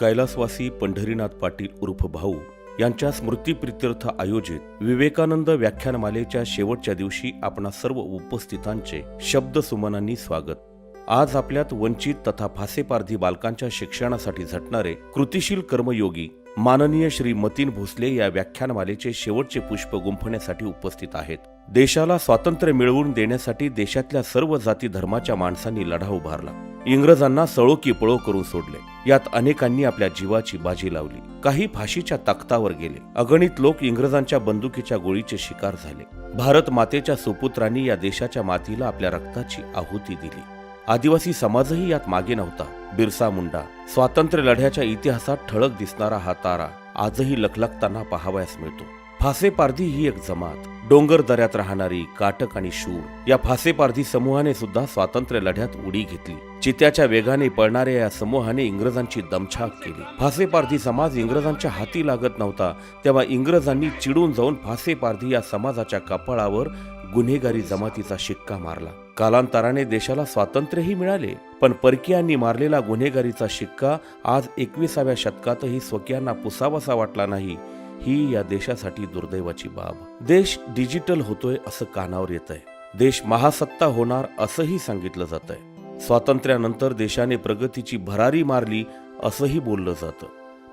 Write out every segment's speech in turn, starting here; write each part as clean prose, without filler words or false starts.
कैलासवासी पंढरीनाथ पाटील उर्फ भाऊ यांच्या स्मृतिप्रित्यर्थ आयोजित विवेकानंद व्याख्यानमालेच्या शेवटच्या दिवशी आपणा सर्व उपस्थितांचे शब्दसुमनांनी स्वागत। आज आपल्यात वंचित तथा फासेपारधी बालकांच्या शिक्षणासाठी झटणारे कृतिशील कर्मयोगी माननीय श्री मतीन भोसले या व्याख्यानमालेचे शेवटचे पुष्प गुंफण्यासाठी उपस्थित आहेत। देशाला स्वातंत्र्य मिळवून देण्यासाठी देशातल्या सर्व जाती धर्माच्या माणसांनी लढा उभारला। इंग्रजांना सळो की पळो करून सोडले। यात अनेकांनी आपल्या जीवाची बाजी लावली, काही फाशीच्या तख्तावर गेले। अगणित लोक इंग्रजांच्या बंदुकीच्या गोळीचे शिकार झाले। भारत मातेच्या सुपुत्रांनी या देशाच्या मातीला आपल्या रक्ताची आहुती दिली। आदिवासी समाजही यात मागे नव्हता। बिरसा मुंडा स्वातंत्र्य लढ्याच्या इतिहासात ठळक दिसणारा हा तारा आजही लखलखताना पाहावयास मिळतो। फासेपारधी ही एक जमात, डोंगर दऱ्यात राहणारी काटक आणि शूर या फासेपारधी समूहाने सुद्धा स्वातंत्र्य लढ्यात उडी घेतली। चित्याच्या वेगाने पळणाऱ्या या समूहाने इंग्रजांची दमछाक केली। फासेपारधी समाज इंग्रजांच्या हाती लागत नव्हता, तेव्हा इंग्रजांनी चिडून जाऊन फासेपारधी या समाजाच्या कपाळावर गुन्हेगारी जमातीचा शिक्का मारला। कालांतराने देशाला स्वातंत्र्यही मिळाले, पण परकीयांनी मारलेला गुन्हेगारीचा शिक्का आज 21व्या शतकातही स्वकीयांना पुसावासा वाटला नाही, ही या देशासाठी दुर्दैवाची बाब। देश डिजिटल होतोय असं कानावर येतंय, देश महासत्ता होणार असंही सांगितलं जातंय। स्वातंत्र्यानंतर देशाने प्रगतीची भरारी मारली असंही बोललं जातं,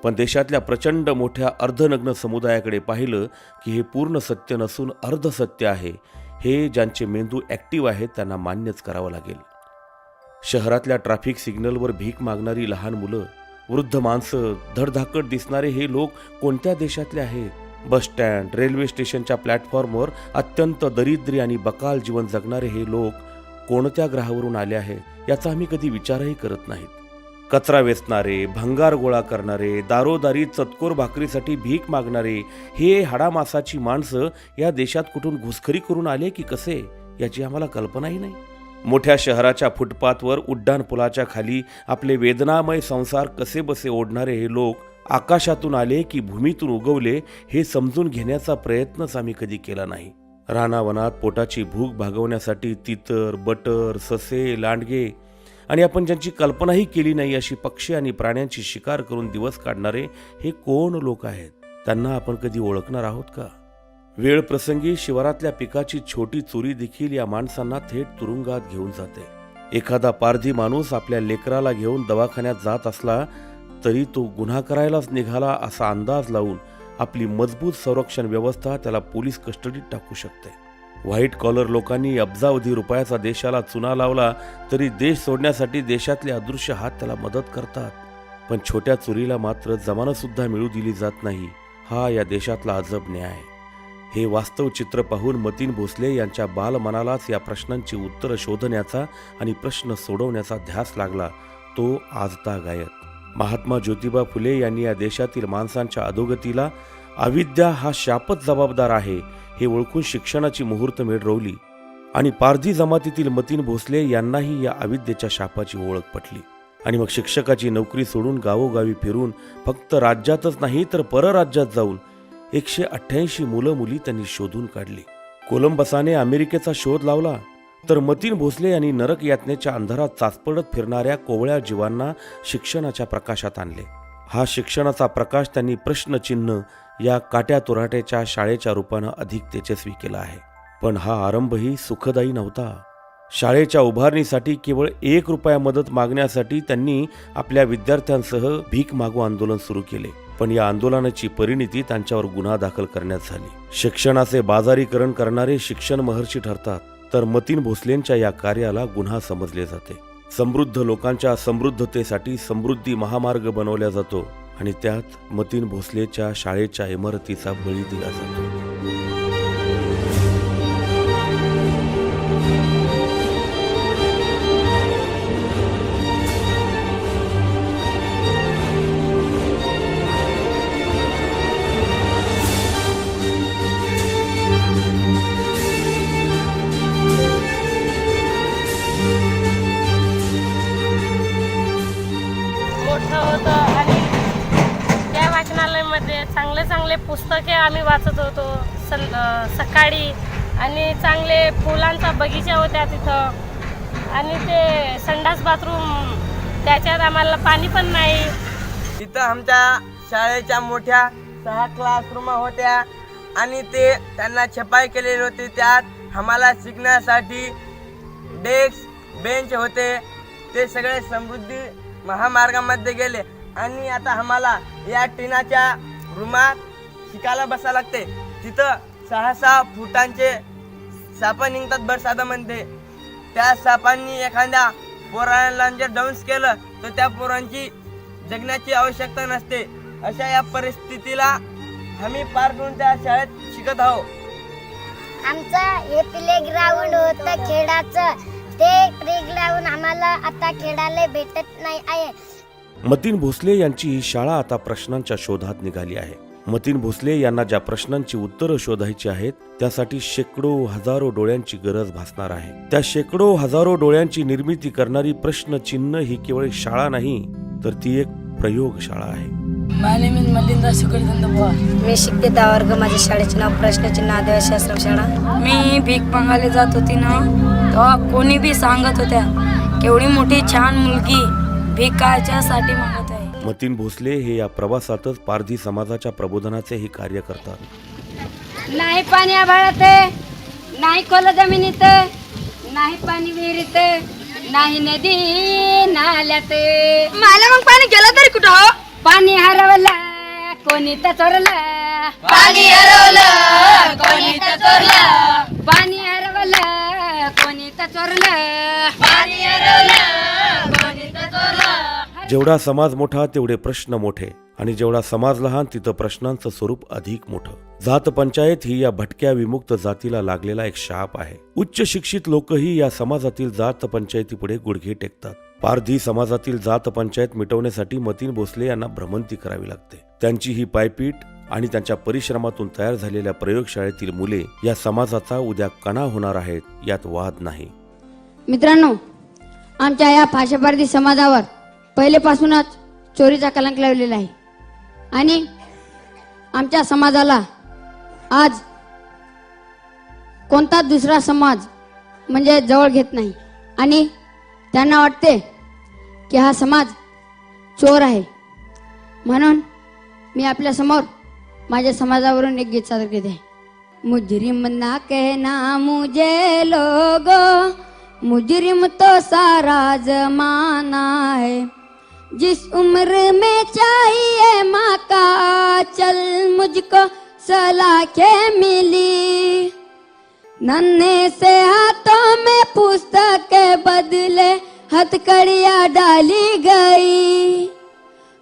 पण देशातल्या प्रचंड मोठ्या अर्धनग्न समुदायाकडे पाहिलं की हे पूर्ण सत्य नसून अर्धसत्य आहे। हे ज्यांचे मेंदू ऍक्टिव्ह आहेत त्यांना मान्यच करावं लागेल। शहरातल्या ट्रॅफिक सिग्नलवर भीक मागणारी लहान मुलं, वृद्ध माणसं, धडधाकट दिसणारे हे लोक कोणत्या देशातले आहेत? बस स्टँड, रेल्वे स्टेशनच्या प्लॅटफॉर्मवर अत्यंत दरिद्री आणि बकाल जीवन जगणारे हे लोक कोणत्या ग्रहावरून आले आहेत याचा आम्ही कधी विचारही करत नाहीत। कचरा वेचणारे, भंगार गोळा करणारे, दारोदारी चतकोर भाकरीसाठी भीक मागणारे हे हाडामासाची माणसं या देशात कुठून घुसखोरी करून आले की कसे याची आम्हाला कल्पनाही नाही। मोठ्या शहराच्या फुटपाथवर उड्डाण पुलाच्या खाली आपले वेदनामय संसार कसे बसे ओढणारे हे लोक आकाशातून आले की भूमीतून उगवले हे समजून घेण्याचा प्रयत्नच आम्ही कधी केला नाही। रानावनात पोटाची भूक भागवण्यासाठी तितर, बटर, ससे, लांडगे आणि आपण ज्यांची कल्पनाही केली नाही अशी पक्षी आणि प्राण्यांची शिकार करून दिवस काढणारे हे कोण लोक आहेत? त्यांना आपण कधी ओळखणार आहोत का? वेळ प्रसंगी शिवारातल्या पिकाची छोटी चोरी देखील या माणसांना थेट तुरुंगात घेऊन जाते। एखादा पारधी माणूस आपल्या लेकराला घेऊन दवाखान्यात जात असला तरी तो गुन्हा करायलाच निघाला असा अंदाज लावून आपली मजबूत संरक्षण व्यवस्था त्याला पोलीस कस्टडीत टाकू शकते। व्हाईट कॉलर लोकांनी अब्जावधी रुपयाचा देशाला चुना लावला तरी देश सोडण्यासाठी देशातले अदृश्य हात त्याला मदत करतात, पण छोट्या चोरीला मात्र जमानत सुद्धा मिळू दिली जात नाही। हा या देशातला अजब न्याय। हे वास्तव चित्र पाहून मतीन भोसले यांच्या बालमनालाच या प्रश्नांची उत्तरं शोधण्याचा आणि प्रश्न सोडवण्याचा ध्यास लागला, तो आजतागायत। महात्मा ज्योतिबा फुले यांनी या देशातील माणसांच्या अधोगतीला अविद्या हा शापच जबाबदार आहे हे ओळखून शिक्षणाची मुहूर्तमेढ रोवली आणि पारधी जमातीतील मतीन भोसले यांनाही या अविद्येच्या शापाची ओळख पटली आणि मग शिक्षकाची नोकरी सोडून गावोगावी फिरून फक्त राज्यातच नाही तर परराज्यात जाऊन 188 मुलं मुली त्यांनी शोधून काढली। कोलंबसाने अमेरिकेचा शोध लावला तर मतीन भोसले यांनी नरक यातनेच्या अंधारात चाचपडत फिरणाऱ्या कोवळ्या जीवांना शिक्षणाच्या प्रकाशात आणले। हा शिक्षणाचा प्रकाश त्यांनी प्रश्नचिन्ह या काट्या तुराट्याच्या शाळेच्या रूपानं अधिक तेजस्वी केला आहे। पण हा आरंभही सुखदायी नव्हता। शाळेच्या उभारणीसाठी केवळ 1 रुपया मदत मागण्यासाठी त्यांनी आपल्या विद्यार्थ्यांसह भीक मागू आंदोलन सुरू केले, पण या आंदोलनाची परिणिती त्यांच्यावर गुन्हा दाखल करण्यात झाली। शिक्षणाचे बाजारीकरण करणारे शिक्षण महर्षी ठरतात, तर मतीन भोसलेंच्या या कार्याला गुन्हा समजले जाते। समृद्ध लोकांच्या समृद्धतेसाठी समृद्धी महामार्ग बनवला जातो आणि त्यात मतीन भोसलेच्या शाळेच्या इमारतीचा बळी दिला जातो। चांगले पुस्तके आम्ही वाचत होतो सकाळी आणि चांगले फुलांचा बगीचा होता तिथं आणि ते संडास बाथरूम त्याच्यात आम्हाला पाणी पण नाही तिथं आमच्या शाळेच्या मोठ्या 6 क्लासरूम होत्या आणि ते त्यांना छपाई केलेली होती. त्यात आम्हाला शिकण्यासाठी डेस्क बेंच होते. ते सगळे समृद्धी महामार्गामध्ये गेले आणि आता आम्हाला या टिनाच्या रूमात शिकायला बसावं लागते. तिथं 6-6 फुटांचे साप निघतात बरसातामध्ये. त्या सापांनी एखाद्या पोराला जर डाऊन्स केलं तर त्या पोरांची जगण्याची आवश्यकता नसते. अशा या परिस्थितीला आम्ही पार करून त्या शाळेत शिकत आहोत. आमचं हे प्ले ग्राउंड होतं खेळाचं, ते प्ले ग्राउंड आम्हाला आता खेळायला भेटत नाही आहे. मतीन भोसले यांची ही शाळा आता प्रश्नांच्या शोधात निघाली आहे. मतीन भोसले यांना ज्या प्रश्नांची उत्तरं शोधायची आहेत त्यासाठी शेकडो हजारो डोळ्यांची गरज भासणार आहे. त्या शेकडो हजारो डोळ्यांची निर्मिती करणारी प्रश्नचिन्ह ही केवळ शाळा नाही तर ती एक प्रयोगशाळा आहे. मी शिकते 10 वर्ग. माझ्या शाळेचे नाव प्रश्नचिन्ह आदिवासी आश्रम शाळा. मी भीक मागायला जात होती ना, तेव्हा कोणी बी सांगत होत्या केवढी मोठी छान मुलगी भिकाच्यासाठी मागत आहे. मतीन भोसले हे या प्रवासातच पारधी समाजाच्या प्रबोधनाचे हे कार्य करतात. नाही पाणी आभाळात, नाही खोल जमिनीत, नाही पाणी विहिरीत, नाही नदी नाल्यात. मला मग पाणी गेलं तरी कुठं हो? पाणी हरवलं कोणी तर चोरलं, पाणी हरवलं कोणी तर चोरलं, पाणी हरवलं कोणी तर चोरलं, पाणी हरवलं कोणी तर चोरलं. जेवढा समाज मोठा तेवढे प्रश्न मोठे आणि जेवढा समाज लहान तिथं प्रश्नांचं स्वरूप अधिक मोठं. जात पंचायत ही या भटक्या विमुक्त जातीला लागलेला एक शाप आहे. उच्च शिक्षित लोकही या समाजातील जात पंचायतीपुढे गुडघे टेकतात. पारधी समाजातील जात पंचायत मिटवण्यासाठी मतीन भोसले यांना भ्रमंती करावी लागते. त्यांची ही पायपीट आणि त्यांच्या परिश्रमातून तयार झालेल्या प्रयोगशाळेतील मुले या समाजाचा उद्या कणा होणार आहेत यात वाद नाही. मित्रांनो, आमच्या या भाषापारधी समाजावर पहिलेपासूनच चोरीचा कलंक लावलेला आहे आणि आमच्या समाजाला आज कोणताच दुसरा समाज म्हणजे जवळ घेत नाही आणि त्यांना वाटते की हा समाज चोर आहे. म्हणून मी आपल्या समोर माझ्या समाजावरून एक गीत सादर करते. मुजरिम ना कहना मुझे लोगो, मुजरिम तो सारा जमाना है. जिस उम्र में चाहिए माँ का चल मुझको सलाखें मिली. नन्हे से हाथों में पुस्तक के बदले हथकड़ियाँ डाली गई.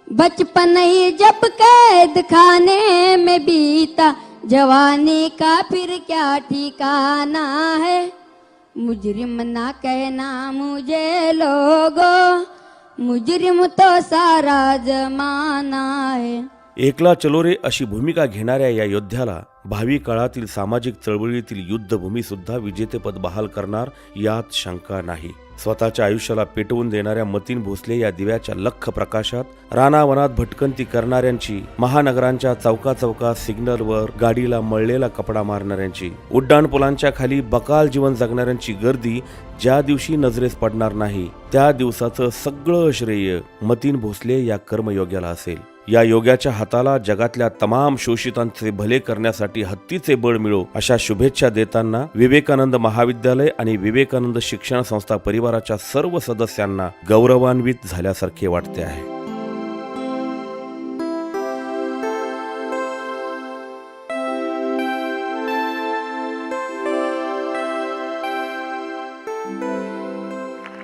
बचपन ही जब कैद खाने में बीता, जवानी का फिर क्या ठिकाना है. मुजरिम ना कहना मुझे लोगो, मुजरिम तो सारा जमाना है. एकला चलो रे अशी भूमिका घेणाऱ्या या योद्ध्याला भावी काळातील सामाजिक चळवळीतील युद्धभूमी सुद्धा विजेतेपद बहाल करणार यात शंका नाही. स्वतःच्या आयुष्याला पेटवून देणाऱ्या मतीन भोसले या दिव्याच्या लख्ख प्रकाशात रानावनात भटकंती करणाऱ्यांची, महानगरांच्या चौकात सिग्नलवर गाडीला मळलेला कपडा मारणाऱ्यांची, उड्डाणपुलांच्या खाली बकाल जीवन जगणाऱ्यांची गर्दी ज्या दिवशी नजरेस पडणार नाही त्या दिवसाचं सगळं श्रेय मतीन भोसले या कर्मयोग्याला असेल. या योग्याच्या हाताला जगातल्या तमाम शोषितांचे भले करण्यासाठी हत्तीचे बळ मिळो अशा शुभेच्छा देताना विवेकानंद महाविद्यालय आणि विवेकानंद शिक्षण संस्था परिवाराच्या सर्व सदस्यांना गौरवान्वित झाल्यासारखे वाटते आहे.